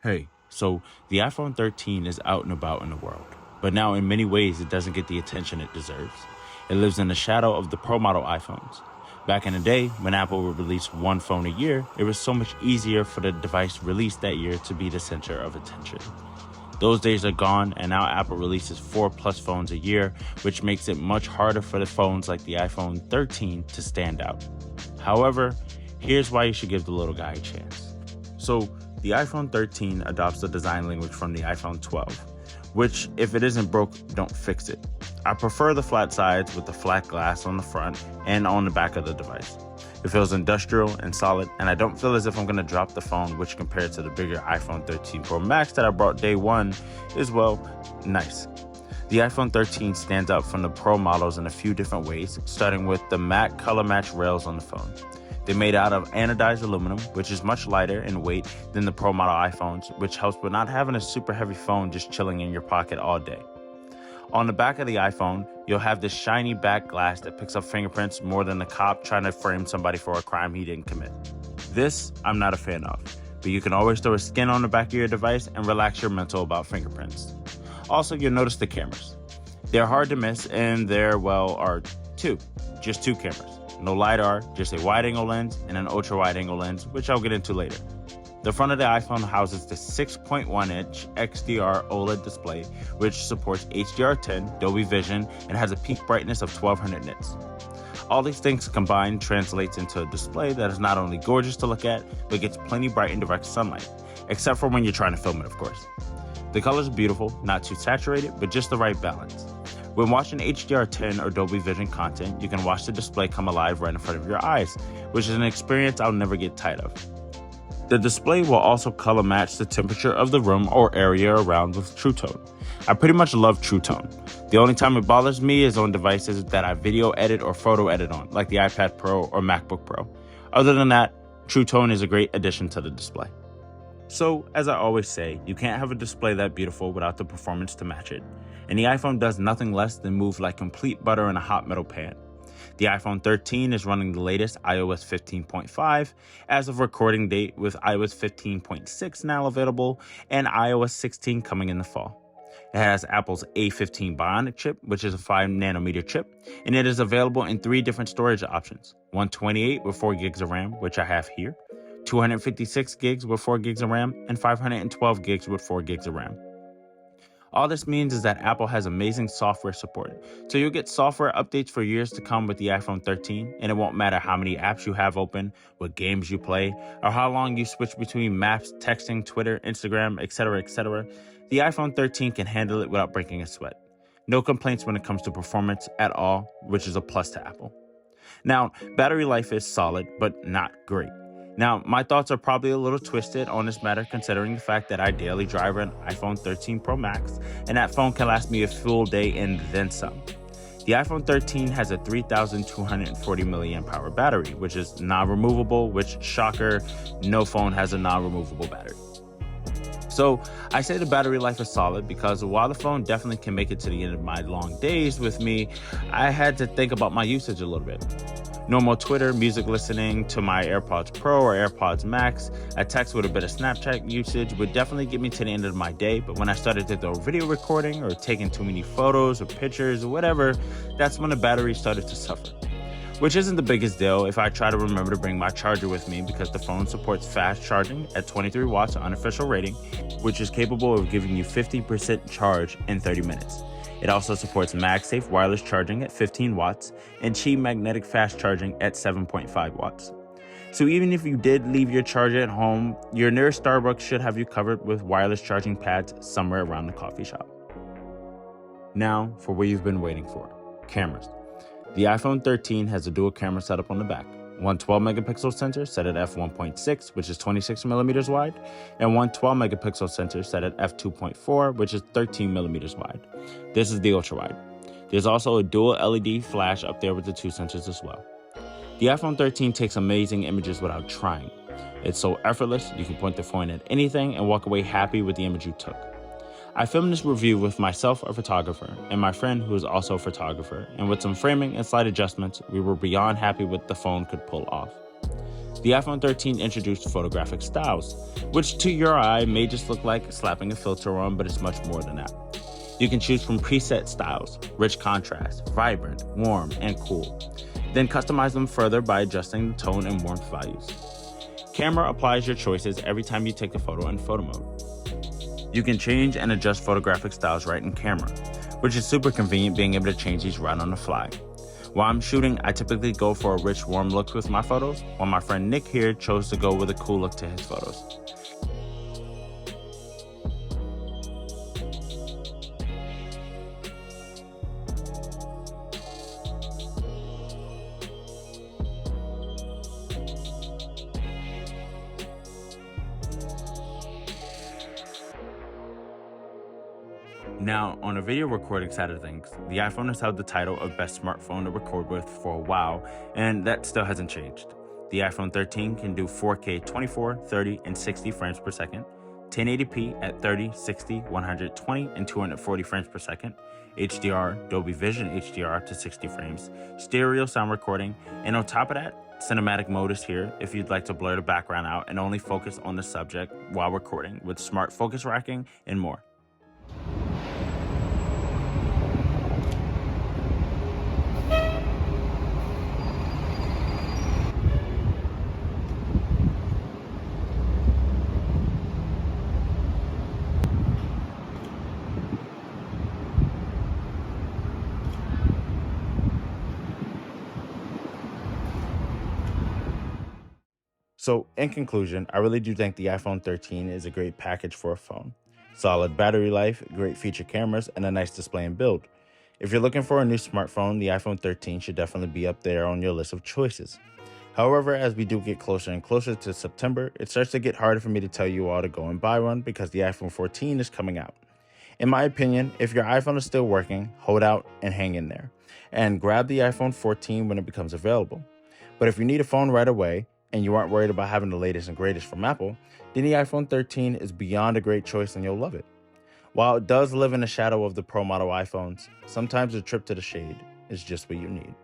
Hey, so the iPhone 13 is out and about in the world, but now in many ways it doesn't get the attention it deserves. It lives in the shadow of the Pro model iPhones. Back in the day, when Apple would release one phone a year, it was so much easier for the device released that year to be the center of attention. Those days are gone, and now Apple releases 4+ phones a year, which makes it much harder for the phones like the iPhone 13 to stand out. However, here's why you should give the little guy a chance. So, the iPhone 13 adopts the design language from the iPhone 12, which, if it isn't broke, don't fix it. I prefer the flat sides with the flat glass on the front and on the back of the device. It feels industrial and solid, and I don't feel as if I'm going to drop the phone, which compared to the bigger iPhone 13 Pro Max that I brought day one is, well, nice. The iPhone 13 stands out from the Pro models in a few different ways, starting with the matte color match rails on the phone. They're made out of anodized aluminum, which is much lighter in weight than the Pro model iPhones, which helps with not having a super heavy phone just chilling in your pocket all day. On the back of the iPhone, you'll have this shiny back glass that picks up fingerprints more than a cop trying to frame somebody for a crime he didn't commit. This, I'm not a fan of, but you can always throw a skin on the back of your device and relax your mental about fingerprints. Also, you'll notice the cameras. They're hard to miss, and there, are just two cameras. No LiDAR, just a wide-angle lens and an ultra-wide-angle lens, which I'll get into later. The front of the iPhone houses the 6.1-inch XDR OLED display, which supports HDR10, Dolby Vision, and has a peak brightness of 1200 nits. All these things combined translates into a display that is not only gorgeous to look at, but gets plenty bright in direct sunlight, except for when you're trying to film it, of course. The colors are beautiful, not too saturated, but just the right balance. When watching HDR10 or Dolby Vision content, you can watch the display come alive right in front of your eyes, which is an experience I'll never get tired of. The display will also color match the temperature of the room or area around with True Tone. I pretty much love True Tone. The only time it bothers me is on devices that I video edit or photo edit on, like the iPad Pro or MacBook Pro. Other than that, True Tone is a great addition to the display. So, as I always say, you can't have a display that beautiful without the performance to match it. And the iPhone does nothing less than move like complete butter in a hot metal pan. The iPhone 13 is running the latest iOS 15.5 as of recording date, with iOS 15.6 now available and iOS 16 coming in the fall. It has Apple's A15 Bionic chip, which is a 5nm chip, and it is available in 3 different storage options: 128 with 4 gigs of RAM, which I have here, 256 gigs with 4 gigs of RAM, and 512 gigs with 4 gigs of RAM. All this means is that Apple has amazing software support, so you'll get software updates for years to come with the iPhone 13, and it won't matter how many apps you have open, what games you play, or how long you switch between Maps, texting, Twitter, Instagram, etc., etc. The iPhone 13 can handle it without breaking a sweat. No complaints when it comes to performance at all, which is a plus to Apple. Now, battery life is solid, but not great. Now, my thoughts are probably a little twisted on this matter, considering the fact that I daily drive an iPhone 13 Pro Max, and that phone can last me a full day and then some. The iPhone 13 has a 3,240 milliamp hour battery, which is non-removable, which, shocker, no phone has a non-removable battery. So I say the battery life is solid because while the phone definitely can make it to the end of my long days with me, I had to think about my usage a little bit. Normal Twitter, music listening to my AirPods Pro or AirPods Max, a text with a bit of Snapchat usage would definitely get me to the end of my day, but when I started to do video recording or taking too many photos or pictures or whatever, that's when the battery started to suffer. Which isn't the biggest deal if I try to remember to bring my charger with me, because the phone supports fast charging at 23 watts unofficial rating, which is capable of giving you 50% charge in 30 minutes. It also supports MagSafe wireless charging at 15 watts and Qi magnetic fast charging at 7.5 watts. So even if you did leave your charger at home, your nearest Starbucks should have you covered with wireless charging pads somewhere around the coffee shop. Now for what you've been waiting for: cameras. The iPhone 13 has a dual camera setup on the back. One 12-megapixel sensor set at f1.6, which is 26mm wide, and one 12-megapixel sensor set at f2.4, which is 13mm wide. This is the ultra-wide. There's also a dual LED flash up there with the 2 sensors as well. The iPhone 13 takes amazing images without trying. It's so effortless, you can point the phone at anything and walk away happy with the image you took. I filmed this review with myself, a photographer, and my friend who is also a photographer, and with some framing and slight adjustments, we were beyond happy with the phone could pull off. The iPhone 13 introduced Photographic Styles, which to your eye may just look like slapping a filter on, but it's much more than that. You can choose from preset styles, rich contrast, vibrant, warm, and cool. Then customize them further by adjusting the tone and warmth values. Camera applies your choices every time you take a photo in photo mode. You can change and adjust photographic styles right in camera, which is super convenient being able to change these right on the fly. While I'm shooting, I typically go for a rich, warm look with my photos, while my friend Nick here chose to go with a cool look to his photos. Now, on the video recording side of things, the iPhone has held the title of best smartphone to record with for a while, and that still hasn't changed. The iPhone 13 can do 4K 24, 30, and 60 frames per second, 1080p at 30, 60, 120, and 240 frames per second, HDR, Dolby Vision HDR up to 60 frames, stereo sound recording, and on top of that, cinematic mode is here if you'd like to blur the background out and only focus on the subject while recording with smart focus racking and more. So, in conclusion, I really do think the iPhone 13 is a great package for a phone. Solid battery life, great feature cameras, and a nice display and build. If you're looking for a new smartphone, the iPhone 13 should definitely be up there on your list of choices. However, as we do get closer and closer to September, it starts to get harder for me to tell you all to go and buy one because the iPhone 14 is coming out. In my opinion, if your iPhone is still working, hold out and hang in there. And grab the iPhone 14 when it becomes available. But if you need a phone right away, and you aren't worried about having the latest and greatest from Apple, then the iPhone 13 is beyond a great choice and you'll love it. While it does live in the shadow of the Pro model iPhones, sometimes a trip to the shade is just what you need.